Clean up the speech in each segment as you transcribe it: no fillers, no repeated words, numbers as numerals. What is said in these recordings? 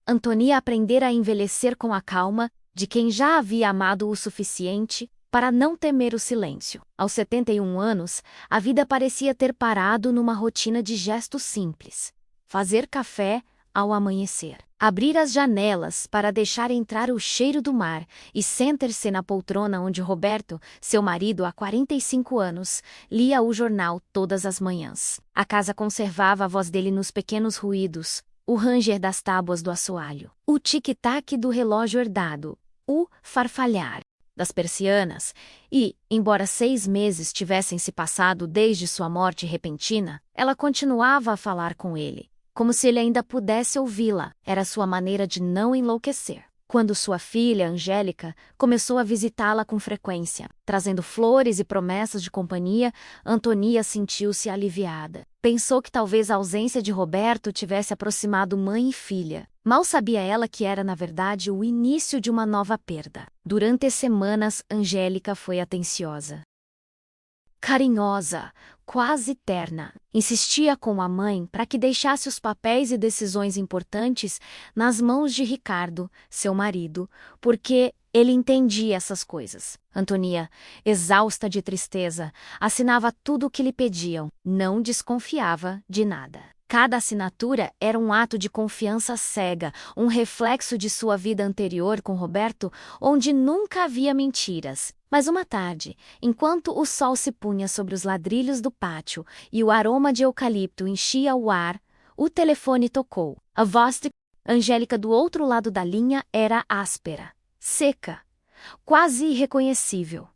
Antônia aprendera a envelhecer com a calma de quem já havia amado o suficiente para não temer o silêncio. Aos 71 anos, a vida parecia ter parado numa rotina de gestos simples. Fazer café ao amanhecer. Abrir as janelas para deixar entrar o cheiro do mar e sentar-se na poltrona onde Roberto, seu marido há 45 anos, lia o jornal todas as manhãs. A casa conservava a voz dele nos pequenos ruídos, o ranger das tábuas do assoalho, o tic-tac do relógio herdado, o farfalhar das persianas e, embora 6 meses tivessem se passado desde sua morte repentina, ela continuava a falar com ele, como se ele ainda pudesse ouvi-la. Era sua maneira de não enlouquecer. Quando sua filha, Angélica, começou a visitá-la com frequência, trazendo flores e promessas de companhia, Antônia sentiu-se aliviada. Pensou que talvez a ausência de Roberto tivesse aproximado mãe e filha. Mal sabia ela que era, na verdade, o início de uma nova perda. Durante semanas, Angélica foi atenciosa, carinhosa, quase terna. Insistia com a mãe para que deixasse os papéis e decisões importantes nas mãos de Ricardo, seu marido, porque ele entendia essas coisas. Antônia, exausta de tristeza, assinava tudo o que lhe pediam, não desconfiava de nada. Cada assinatura era um ato de confiança cega, um reflexo de sua vida anterior com Roberto, onde nunca havia mentiras. Mas uma tarde, enquanto o sol se punha sobre os ladrilhos do pátio e o aroma de eucalipto enchia o ar, o telefone tocou. A voz de Angélica do outro lado da linha era áspera, seca, quase irreconhecível.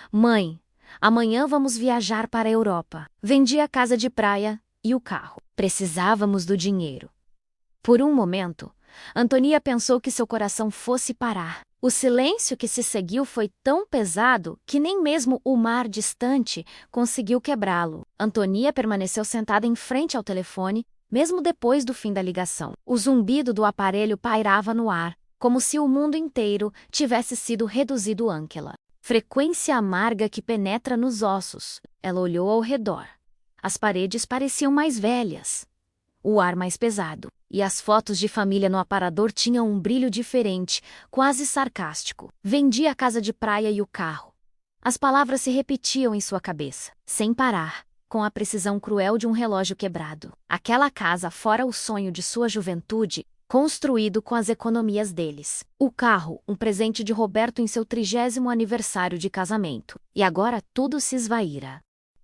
Mãe, amanhã vamos viajar para a Europa. Vendi a casa de praia e o carro. Precisávamos do dinheiro. Por um momento, Antônia pensou que seu coração fosse parar. O silêncio que se seguiu foi tão pesado que nem mesmo o mar distante conseguiu quebrá-lo. Antônia permaneceu sentada em frente ao telefone, mesmo depois do fim da ligação. O zumbido do aparelho pairava no ar, como se o mundo inteiro tivesse sido reduzido àquela frequência amarga que penetra nos ossos. Ela olhou ao redor. As paredes pareciam mais velhas, o ar mais pesado, e as fotos de família no aparador tinham um brilho diferente, quase sarcástico. Vendi a casa de praia e o carro. As palavras se repetiam em sua cabeça, sem parar, com a precisão cruel de um relógio quebrado. Aquela casa fora o sonho de sua juventude, construído com as economias deles. O carro, um presente de Roberto em seu 30º aniversário de casamento. E agora tudo se esvaíra.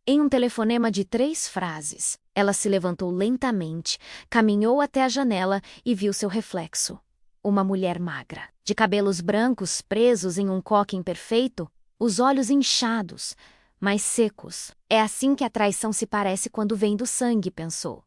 Em um telefonema de 3 frases, ela se levantou lentamente, caminhou até a janela e viu seu reflexo. Uma mulher magra, de cabelos brancos presos em um coque imperfeito, os olhos inchados, mas secos. É assim que a traição se parece quando vem do sangue, pensou.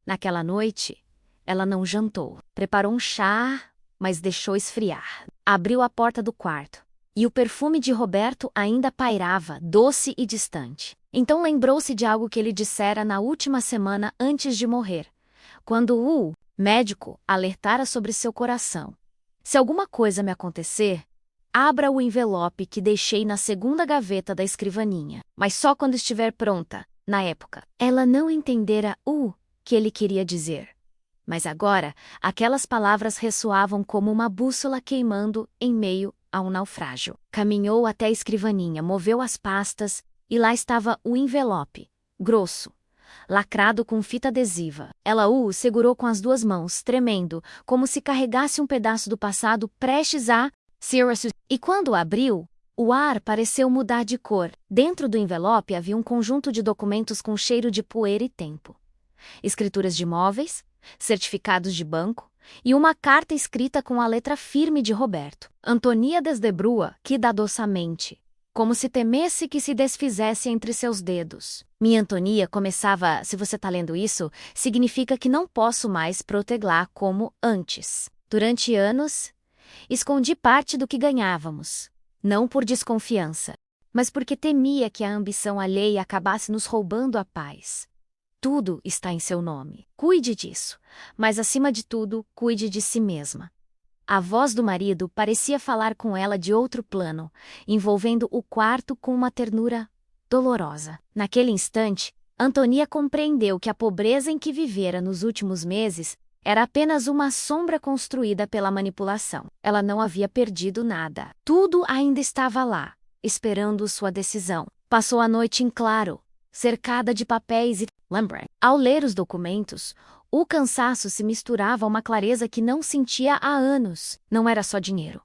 Naquela noite, ela não jantou. Preparou um chá, mas deixou esfriar. Abriu a porta do quarto. E o perfume de Roberto ainda pairava, doce e distante. Então lembrou-se de algo que ele dissera na última semana antes de morrer, quando o médico alertara sobre seu coração. Se alguma coisa me acontecer, abra o envelope que deixei na 2ª gaveta da escrivaninha, mas só quando estiver pronta. Na época, ela não entendera o que ele queria dizer. Mas agora, aquelas palavras ressoavam como uma bússola queimando em meio a um naufrágio. Caminhou até a escrivaninha, moveu as pastas, e lá estava o envelope, grosso, lacrado com fita adesiva. Ela o segurou com as 2 mãos, tremendo, como se carregasse um pedaço do passado prestes a se. E quando o abriu, o ar pareceu mudar de cor. Dentro do envelope havia um conjunto de documentos com cheiro de poeira e tempo. Escrituras de imóveis, certificados de banco e uma carta escrita com a letra firme de Roberto. Antônia desdebrou-a cuidadosamente, como se temesse que se desfizesse entre seus dedos. Minha Antônia começava, se você está lendo isso, significa que não posso mais protegá-la como antes. Durante anos, escondi parte do que ganhávamos, não por desconfiança, mas porque temia que a ambição alheia acabasse nos roubando a paz. Tudo está em seu nome. Cuide disso, mas acima de tudo, cuide de si mesma. A voz do marido parecia falar com ela de outro plano, envolvendo o quarto com uma ternura dolorosa. Naquele instante, Antônia compreendeu que a pobreza em que vivera nos últimos meses Era apenas uma sombra construída pela manipulação. Ela não havia perdido nada. Tudo ainda estava lá, esperando sua decisão. Passou a noite em claro, cercada de papéis e lembra. Ao ler os documentos, o cansaço se misturava a uma clareza que não sentia há anos. Não era só dinheiro.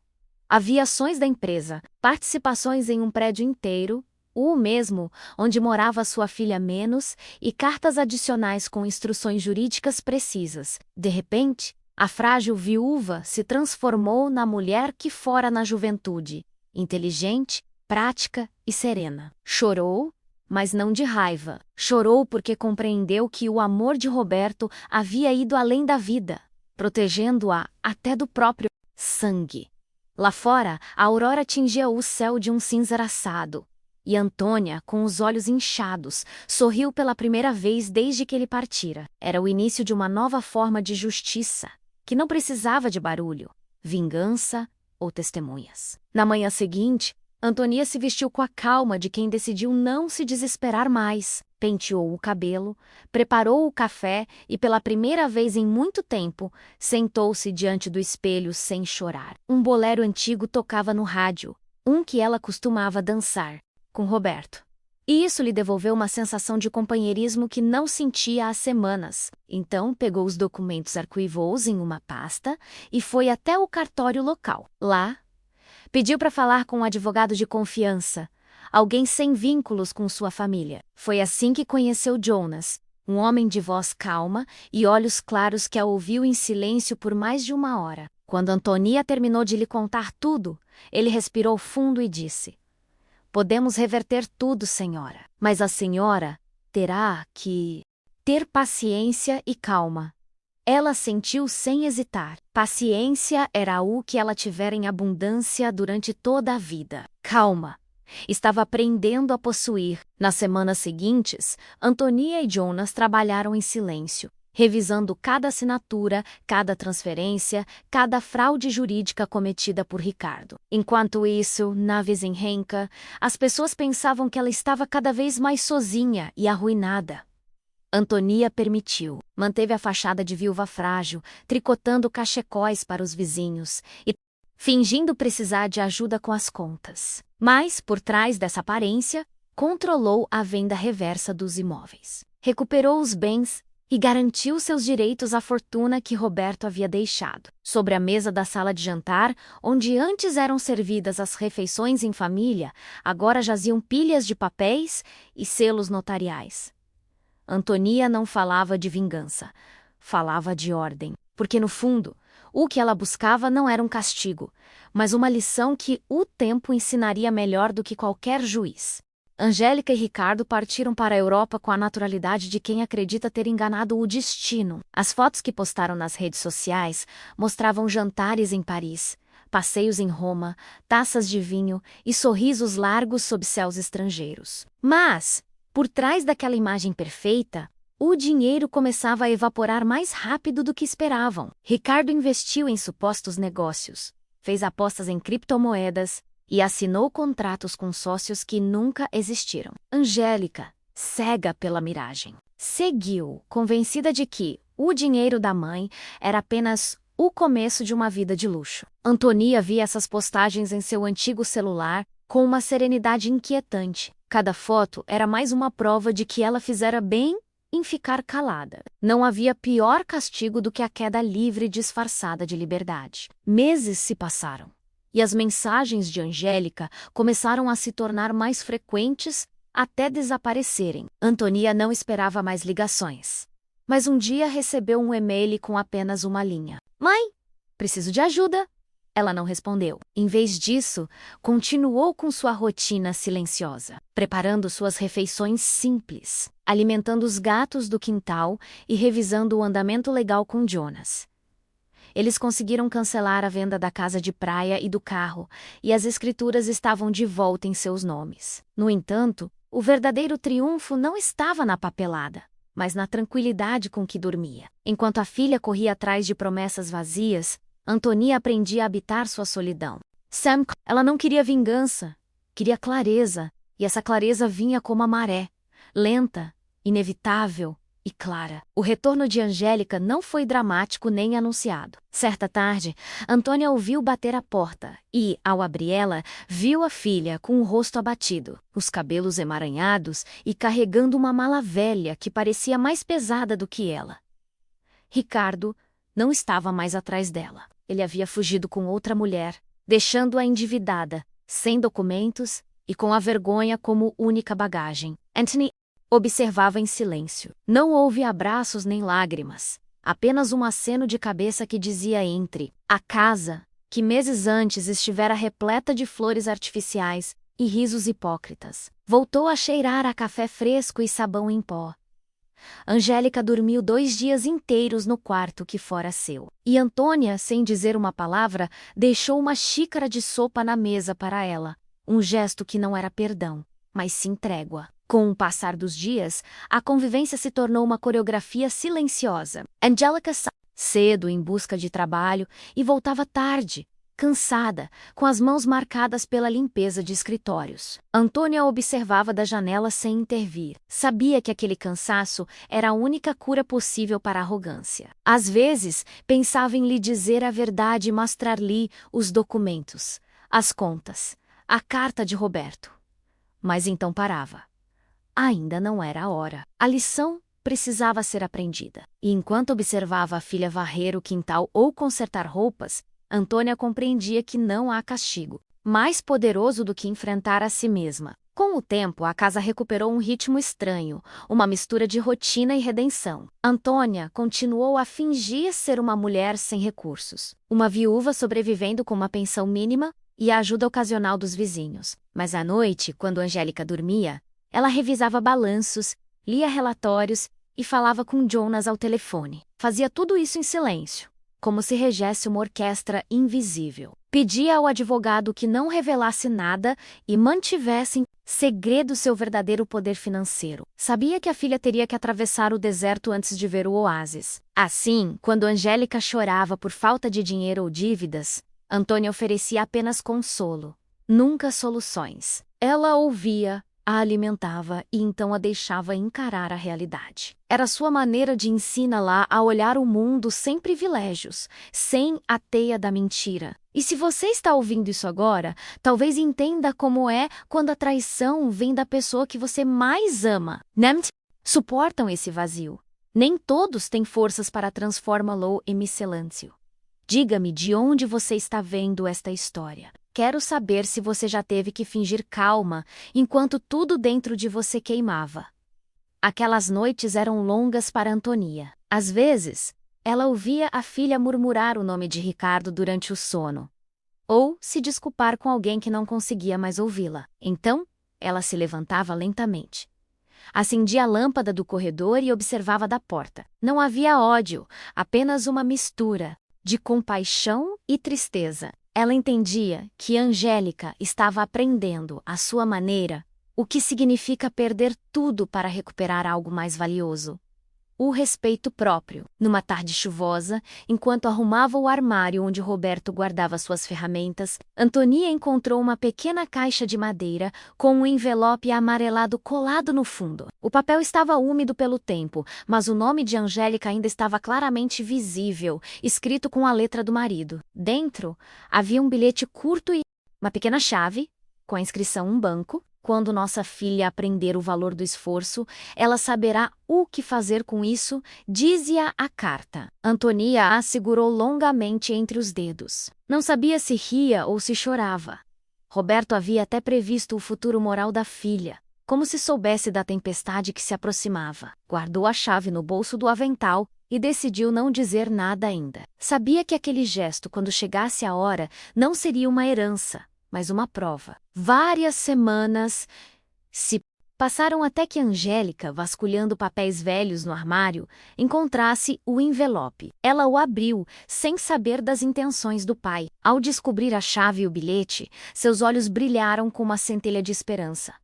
Havia ações da empresa, participações em um prédio inteiro, o mesmo onde morava sua filha menos, e cartas adicionais com instruções jurídicas precisas. De repente, a frágil viúva se transformou na mulher que fora na juventude, inteligente, prática e serena. Chorou, mas não de raiva. Chorou porque compreendeu que o amor de Roberto havia ido além da vida, protegendo-a até do próprio sangue. Lá fora, a aurora tingia o céu de um cinza assado. E Antônia, com os olhos inchados, sorriu pela primeira vez desde que ele partira. Era o início de uma nova forma de justiça, que não precisava de barulho, vingança ou testemunhas. Na manhã seguinte, Antônia se vestiu com a calma de quem decidiu não se desesperar mais. Penteou o cabelo, preparou o café e, pela primeira vez em muito tempo, sentou-se diante do espelho sem chorar. Um bolero antigo tocava no rádio, um que ela costumava dançar com Roberto. E isso lhe devolveu uma sensação de companheirismo que não sentia há semanas. Então pegou os documentos arquivou-os em uma pasta e foi até o cartório local. Lá, pediu para falar com um advogado de confiança, alguém sem vínculos com sua família. Foi assim que conheceu Jonas, um homem de voz calma e olhos claros que a ouviu em silêncio por mais de uma hora. Quando Antônia terminou de lhe contar tudo, ele respirou fundo e disse: "Podemos reverter tudo, senhora, mas a senhora terá que ter paciência e calma." Ela sentiu sem hesitar. Paciência era o que ela tivera em abundância durante toda a vida. Calma. Estava aprendendo a possuir. Nas semanas seguintes, Antônia e Jonas trabalharam em silêncio, revisando cada assinatura, cada transferência, cada fraude jurídica cometida por Ricardo. Enquanto isso, na vizinhança, as pessoas pensavam que ela estava cada vez mais sozinha e arruinada. Antônia permitiu, manteve a fachada de viúva frágil, tricotando cachecóis para os vizinhos e fingindo precisar de ajuda com as contas. Mas, por trás dessa aparência, controlou a venda reversa dos imóveis. Recuperou os bens e garantiu seus direitos à fortuna que Roberto havia deixado. Sobre a mesa da sala de jantar, onde antes eram servidas as refeições em família, agora jaziam pilhas de papéis e selos notariais. Antônia não falava de vingança, falava de ordem, porque no fundo, o que ela buscava não era um castigo, mas uma lição que o tempo ensinaria melhor do que qualquer juiz. Angélica e Ricardo partiram para a Europa com a naturalidade de quem acredita ter enganado o destino. As fotos que postaram nas redes sociais mostravam jantares em Paris, passeios em Roma, taças de vinho e sorrisos largos sob céus estrangeiros. Mas, por trás daquela imagem perfeita, o dinheiro começava a evaporar mais rápido do que esperavam. Ricardo investiu em supostos negócios, fez apostas em criptomoedas e assinou contratos com sócios que nunca existiram. Angélica, cega pela miragem, seguiu, convencida de que o dinheiro da mãe era apenas o começo de uma vida de luxo. Antônia via essas postagens em seu antigo celular com uma serenidade inquietante. Cada foto era mais uma prova de que ela fizera bem em ficar calada. Não havia pior castigo do que a queda livre disfarçada de liberdade. Meses se passaram, e as mensagens de Angélica começaram a se tornar mais frequentes até desaparecerem. Antônia não esperava mais ligações. Mas um dia recebeu um e-mail com apenas uma linha. "Mãe, preciso de ajuda." Ela não respondeu. Em vez disso, continuou com sua rotina silenciosa, preparando suas refeições simples, alimentando os gatos do quintal e revisando o andamento legal com Jonas. Eles conseguiram cancelar a venda da casa de praia e do carro, e as escrituras estavam de volta em seus nomes. No entanto, o verdadeiro triunfo não estava na papelada, mas na tranquilidade com que dormia. Enquanto a filha corria atrás de promessas vazias, Antônia aprendia a habitar sua solidão. Ela não queria vingança, queria clareza, e essa clareza vinha como a maré, lenta, inevitável, e clara. O retorno de Angélica não foi dramático nem anunciado. Certa tarde, Antônia ouviu bater à porta e, ao abrir ela, viu a filha com o rosto abatido, os cabelos emaranhados e carregando uma mala velha que parecia mais pesada do que ela. Ricardo não estava mais atrás dela. Ele havia fugido com outra mulher, deixando-a endividada, sem documentos e com a vergonha como única bagagem. Anthony observava em silêncio. Não houve abraços nem lágrimas, apenas um aceno de cabeça que dizia entre. A casa, que meses antes estivera repleta de flores artificiais e risos hipócritas, voltou a cheirar a café fresco e sabão em pó. Angélica dormiu 2 dias inteiros no quarto que fora seu. E Antônia, sem dizer uma palavra, deixou uma xícara de sopa na mesa para ela, um gesto que não era perdão, mas sim trégua. Com o passar dos dias, a convivência se tornou uma coreografia silenciosa. Angélica saía cedo em busca de trabalho e voltava tarde, cansada, com as mãos marcadas pela limpeza de escritórios. Antônia a observava da janela sem intervir. Sabia que aquele cansaço era a única cura possível para a arrogância. Às vezes, pensava em lhe dizer a verdade e mostrar-lhe os documentos, as contas, a carta de Roberto. Mas então parava. Ainda não era a hora. A lição precisava ser aprendida. E enquanto observava a filha varrer o quintal ou consertar roupas, Antônia compreendia que não há castigo mais poderoso do que enfrentar a si mesma. Com o tempo, a casa recuperou um ritmo estranho, uma mistura de rotina e redenção. Antônia continuou a fingir ser uma mulher sem recursos, uma viúva sobrevivendo com uma pensão mínima e a ajuda ocasional dos vizinhos. Mas à noite, quando Angélica dormia, ela revisava balanços, lia relatórios e falava com Jonas ao telefone. Fazia tudo isso em silêncio, como se regesse uma orquestra invisível. Pedia ao advogado que não revelasse nada e mantivesse em segredo seu verdadeiro poder financeiro. Sabia que a filha teria que atravessar o deserto antes de ver o oásis. Assim, quando Angélica chorava por falta de dinheiro ou dívidas, Antônia oferecia apenas consolo, nunca soluções. Ela ouvia, a alimentava e então a deixava encarar a realidade. Era sua maneira de ensiná-la a olhar o mundo sem privilégios, sem a teia da mentira. E se você está ouvindo isso agora, talvez entenda como é quando a traição vem da pessoa que você mais ama. Não suportam esse vazio. Nem todos têm forças para transformá-lo em silêncio. Diga-me de onde você está vendo esta história. Quero saber se você já teve que fingir calma enquanto tudo dentro de você queimava. Aquelas noites eram longas para Antônia. Às vezes, ela ouvia a filha murmurar o nome de Ricardo durante o sono, ou se desculpar com alguém que não conseguia mais ouvi-la. Então, ela se levantava lentamente. Acendia a lâmpada do corredor e observava da porta. Não havia ódio, apenas uma mistura de compaixão e tristeza. Ela entendia que Angélica estava aprendendo, à sua maneira, o que significa perder tudo para recuperar algo mais valioso. O respeito próprio. Numa tarde chuvosa, enquanto arrumava o armário onde Roberto guardava suas ferramentas, Antônia encontrou uma pequena caixa de madeira com um envelope amarelado colado no fundo. O papel estava úmido pelo tempo, mas o nome de Angélica ainda estava claramente visível, escrito com a letra do marido. Dentro, havia um bilhete curto e uma pequena chave, com a inscrição "Um banco". Quando nossa filha aprender o valor do esforço, ela saberá o que fazer com isso, dizia a carta. Antônia a segurou longamente entre os dedos. Não sabia se ria ou se chorava. Roberto havia até previsto o futuro moral da filha, como se soubesse da tempestade que se aproximava. Guardou a chave no bolso do avental e decidiu não dizer nada ainda. Sabia que aquele gesto, quando chegasse a hora, não seria uma herança, mas uma prova. Várias semanas se passaram até que Angélica, vasculhando papéis velhos no armário, encontrasse o envelope. Ela o abriu, sem saber das intenções do pai. Ao descobrir a chave e o bilhete, seus olhos brilharam com uma centelha de esperança.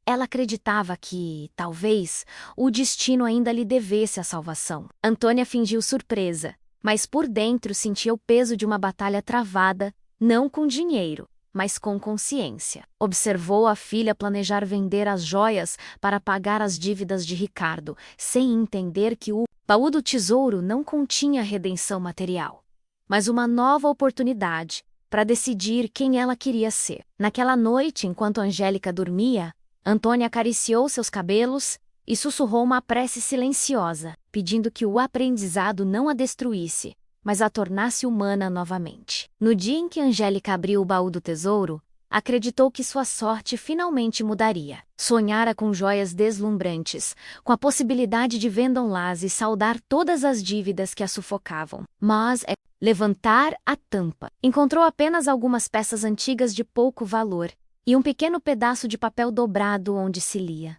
Ela acreditava que, talvez, o destino ainda lhe devesse a salvação. Antônia fingiu surpresa, mas por dentro sentia o peso de uma batalha travada, não com dinheiro, mas com consciência. Observou a filha planejar vender as joias para pagar as dívidas de Ricardo, sem entender que o baú do tesouro não continha redenção material, mas uma nova oportunidade para decidir quem ela queria ser. Naquela noite, enquanto Angélica dormia, Antônia acariciou seus cabelos e sussurrou uma prece silenciosa, pedindo que o aprendizado não a destruísse, mas a tornasse humana novamente. No dia em que Angélica abriu o baú do tesouro, acreditou que sua sorte finalmente mudaria. Sonhara com joias deslumbrantes, com a possibilidade de vendê-las e saldar todas as dívidas que a sufocavam. Mas levantar a tampa. Encontrou apenas algumas peças antigas de pouco valor e um pequeno pedaço de papel dobrado onde se lia: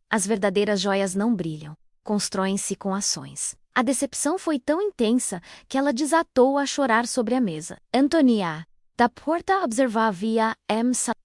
as verdadeiras joias não brilham, constroem-se com ações. A decepção foi tão intensa que ela desatou a chorar sobre a mesa. Antônia, da porta observava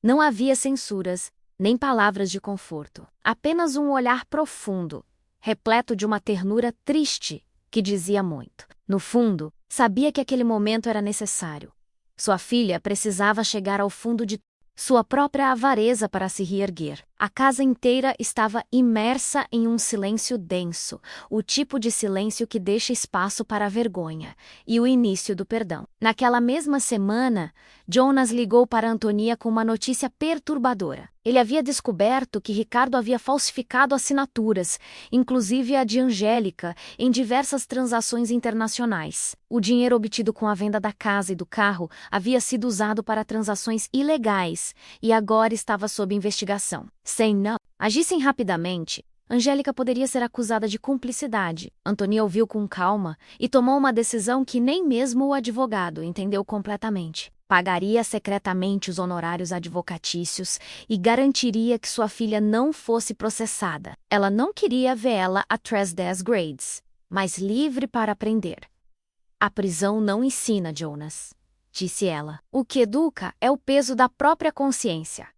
não havia censuras, nem palavras de conforto. Apenas um olhar profundo, repleto de uma ternura triste, que dizia muito. No fundo, sabia que aquele momento era necessário. Sua filha precisava chegar ao fundo de sua própria avareza para se reerguer. A casa inteira estava imersa em um silêncio denso, o tipo de silêncio que deixa espaço para a vergonha, e o início do perdão. Naquela mesma semana, Jonas ligou para Antônia com uma notícia perturbadora. Ele havia descoberto que Ricardo havia falsificado assinaturas, inclusive a de Angélica, em diversas transações internacionais. O dinheiro obtido com a venda da casa e do carro havia sido usado para transações ilegais e agora estava sob investigação. Se não agissem rapidamente, Angélica poderia ser acusada de cumplicidade. Antônia ouviu com calma e tomou uma decisão que nem mesmo o advogado entendeu completamente. Pagaria secretamente os honorários advocatícios e garantiria que sua filha não fosse processada. Ela não queria vê-la a 10 grades, mas livre para aprender. A prisão não ensina, Jonas, disse ela. O que educa é o peso da própria consciência.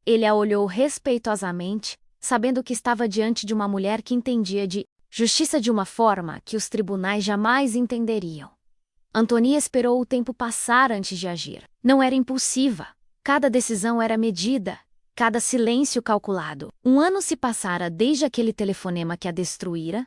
Ele a olhou respeitosamente, sabendo que estava diante de uma mulher que entendia de justiça de uma forma que os tribunais jamais entenderiam. Antônia esperou o tempo passar antes de agir. Não era impulsiva. Cada decisão era medida, cada silêncio calculado. 1 ano se passara desde aquele telefonema que a destruíra,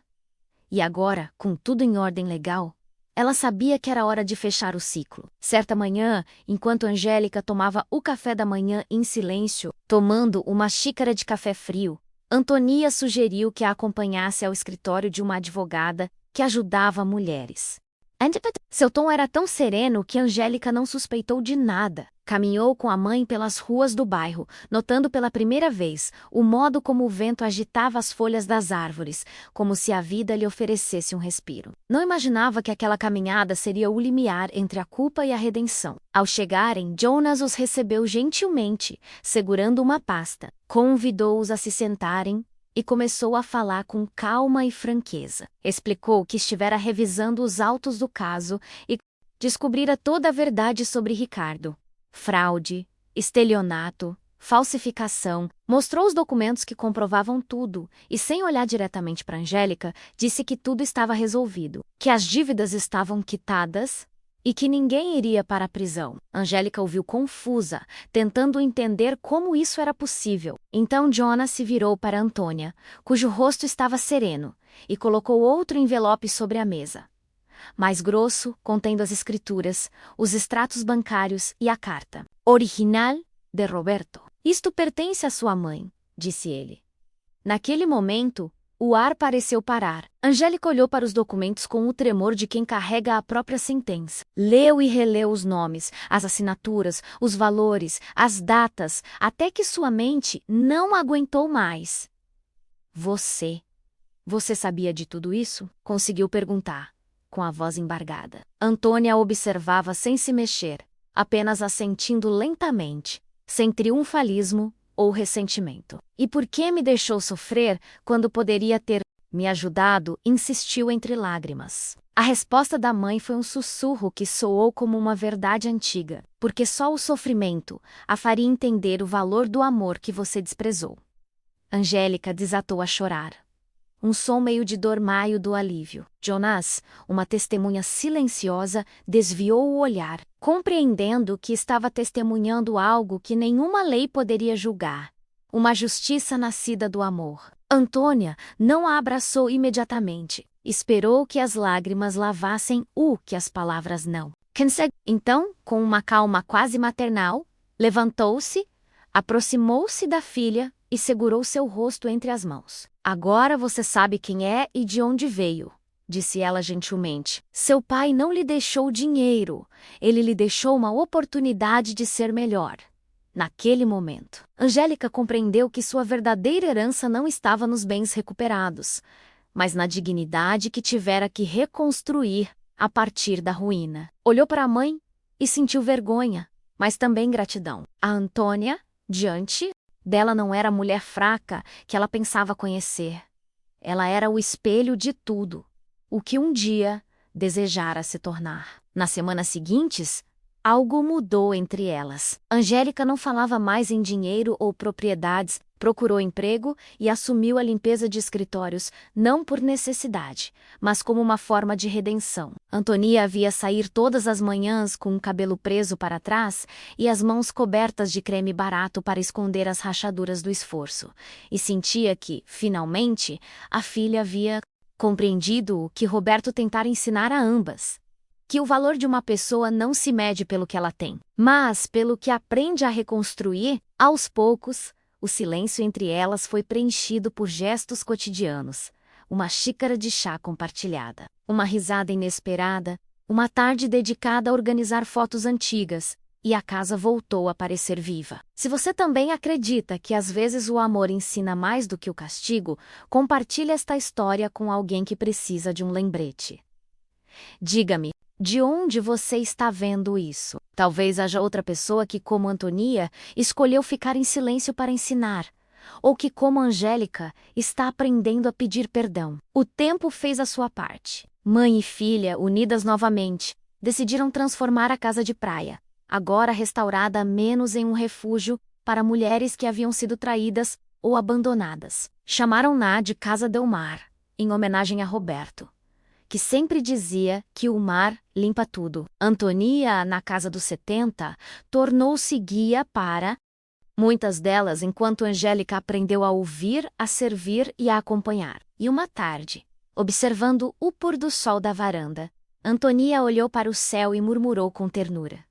e agora, com tudo em ordem legal, ela sabia que era hora de fechar o ciclo. Certa manhã, enquanto Angélica tomava o café da manhã em silêncio, tomando uma xícara de café frio, Antônia sugeriu que a acompanhasse ao escritório de uma advogada que ajudava mulheres. Seu tom era tão sereno que Angélica não suspeitou de nada. Caminhou com a mãe pelas ruas do bairro, notando pela primeira vez o modo como o vento agitava as folhas das árvores, como se a vida lhe oferecesse um respiro. Não imaginava que aquela caminhada seria o limiar entre a culpa e a redenção. Ao chegarem, Jonas os recebeu gentilmente, segurando uma pasta. Convidou-os a se sentarem e começou a falar com calma e franqueza. Explicou que estivera revisando os autos do caso e descobrira toda a verdade sobre Ricardo. Fraude, estelionato, falsificação. Mostrou os documentos que comprovavam tudo e, sem olhar diretamente para Angélica, disse que tudo estava resolvido, que as dívidas estavam quitadas e que ninguém iria para a prisão. Angélica ouviu confusa, tentando entender como isso era possível. Então Jonas se virou para Antônia, cujo rosto estava sereno, e colocou outro envelope sobre a mesa. Mais grosso, contendo as escrituras, os extratos bancários e a carta. Original de Roberto. Isto pertence à sua mãe, disse ele. Naquele momento, o ar pareceu parar. Angélica olhou para os documentos com o tremor de quem carrega a própria sentença. Leu e releu os nomes, as assinaturas, os valores, as datas, até que sua mente não aguentou mais. Você sabia de tudo isso? Conseguiu perguntar, com a voz embargada. Antônia a observava sem se mexer, apenas assentindo lentamente, sem triunfalismo ou ressentimento. E por que me deixou sofrer quando poderia ter me ajudado? Insistiu entre lágrimas. A resposta da mãe foi um sussurro que soou como uma verdade antiga, porque só o sofrimento a faria entender o valor do amor que você desprezou. Angélica desatou a chorar. um som meio de dormaio do alívio. Jonas, uma testemunha silenciosa, desviou o olhar, compreendendo que estava testemunhando algo que nenhuma lei poderia julgar. Uma justiça nascida do amor. Antônia não a abraçou imediatamente. Esperou que as lágrimas lavassem o que as palavras não. Então, com uma calma quase maternal, levantou-se, aproximou-se da filha e segurou seu rosto entre as mãos. Agora você sabe quem é e de onde veio, disse ela gentilmente. Seu pai não lhe deixou dinheiro, ele lhe deixou uma oportunidade de ser melhor. Naquele momento, Angélica compreendeu que sua verdadeira herança não estava nos bens recuperados, mas na dignidade que tivera que reconstruir a partir da ruína. Olhou para a mãe e sentiu vergonha, mas também gratidão. A Antônia, diante dela, não era a mulher fraca que ela pensava conhecer. Ela era o espelho de tudo, o que um dia desejara se tornar. Nas semanas seguintes, algo mudou entre elas. Angélica não falava mais em dinheiro ou propriedades, procurou emprego e assumiu a limpeza de escritórios, não por necessidade, mas como uma forma de redenção. Antônia a via sair todas as manhãs com o cabelo preso para trás e as mãos cobertas de creme barato para esconder as rachaduras do esforço, e sentia que, finalmente, a filha havia compreendido o que Roberto tentara ensinar a ambas. Que o valor de uma pessoa não se mede pelo que ela tem, mas pelo que aprende a reconstruir. Aos poucos, o silêncio entre elas foi preenchido por gestos cotidianos, uma xícara de chá compartilhada, uma risada inesperada, uma tarde dedicada a organizar fotos antigas, e a casa voltou a parecer viva. Se você também acredita que às vezes o amor ensina mais do que o castigo, compartilhe esta história com alguém que precisa de um lembrete. Diga-me, de onde você está vendo isso? Talvez haja outra pessoa que, como Antônia, escolheu ficar em silêncio para ensinar, ou que, como Angélica, está aprendendo a pedir perdão. O tempo fez a sua parte. Mãe e filha, unidas novamente, decidiram transformar a casa de praia, agora restaurada menos em um refúgio para mulheres que haviam sido traídas ou abandonadas. Chamaram-na de Casa del Mar, em homenagem a Roberto, que sempre dizia que o mar limpa tudo. Antônia, na casa dos 70, tornou-se guia para muitas delas, enquanto Angélica aprendeu a ouvir, a servir e a acompanhar. E uma tarde, observando o pôr do sol da varanda, Antônia olhou para o céu e murmurou com ternura: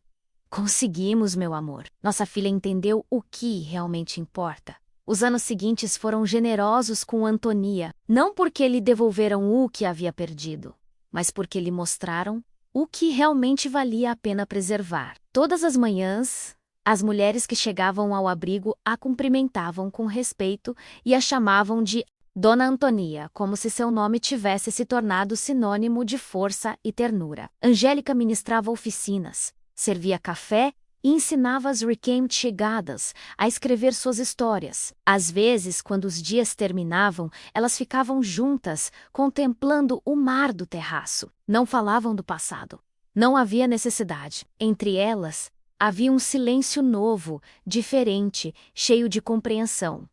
Conseguimos, meu amor. Nossa filha entendeu o que realmente importa. Os anos seguintes foram generosos com Antônia, não porque lhe devolveram o que havia perdido, mas porque lhe mostraram o que realmente valia a pena preservar. Todas as manhãs, as mulheres que chegavam ao abrigo a cumprimentavam com respeito e a chamavam de Dona Antônia, como se seu nome tivesse se tornado sinônimo de força e ternura. Angélica ministrava oficinas, servia café e ensinava as recém-chegadas a escrever suas histórias. Às vezes, quando os dias terminavam, elas ficavam juntas, contemplando o mar do terraço. Não falavam do passado. Não havia necessidade. Entre elas, havia um silêncio novo, diferente, cheio de compreensão.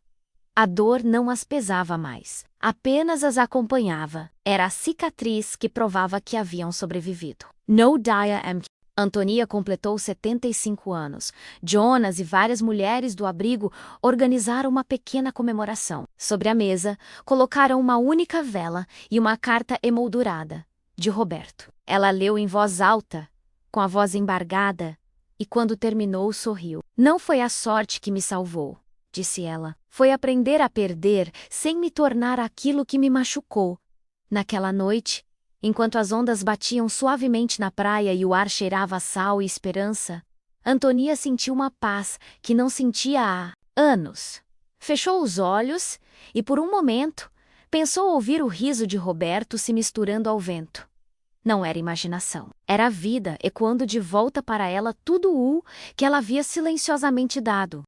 A dor não as pesava mais, apenas as acompanhava. Era a cicatriz que provava que haviam sobrevivido. No dia em que Antônia completou 75 anos, Jonas e várias mulheres do abrigo organizaram uma pequena comemoração. Sobre a mesa, colocaram uma única vela e uma carta emoldurada, de Roberto. Ela leu em voz alta, com a voz embargada, e quando terminou sorriu. Não foi a sorte que me salvou, disse ela. Foi aprender a perder sem me tornar aquilo que me machucou. Naquela noite, enquanto as ondas batiam suavemente na praia e o ar cheirava a sal e esperança, Antônia sentiu uma paz que não sentia há anos. Fechou os olhos e, por um momento, pensou ouvir o riso de Roberto se misturando ao vento. Não era imaginação. Era a vida ecoando de volta para ela tudo o que ela havia silenciosamente dado.